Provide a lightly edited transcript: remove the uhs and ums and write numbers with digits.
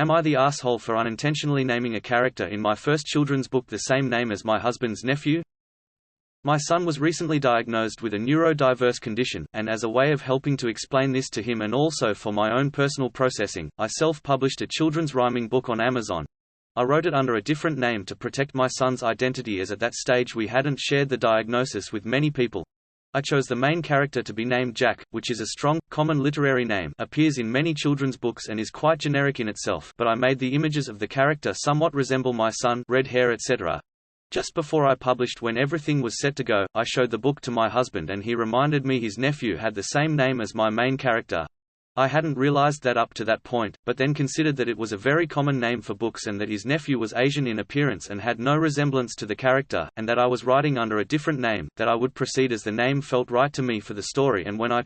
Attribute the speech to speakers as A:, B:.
A: Am I the asshole for unintentionally naming a character in my first children's book the same name as my husband's nephew? My son was recently diagnosed with a neurodiverse condition, and as a way of helping to explain this to him and also for my own personal processing, I self-published a children's rhyming book on Amazon. I wrote it under a different name to protect my son's identity, as at that stage we hadn't shared the diagnosis with many people. I chose the main character to be named Jack, which is a strong, common literary name, appears in many children's books and is quite generic in itself, but I made the images of the character somewhat resemble my son, red hair etc. Just before I published, when everything was set to go, I showed the book to my husband and he reminded me his nephew had the same name as my main character. I hadn't realized that up to that point, but then considered that it was a very common name for books and that his nephew was Asian in appearance and had no resemblance to the character, and that I was writing under a different name, that I would proceed as the name felt right to me for the story, and when I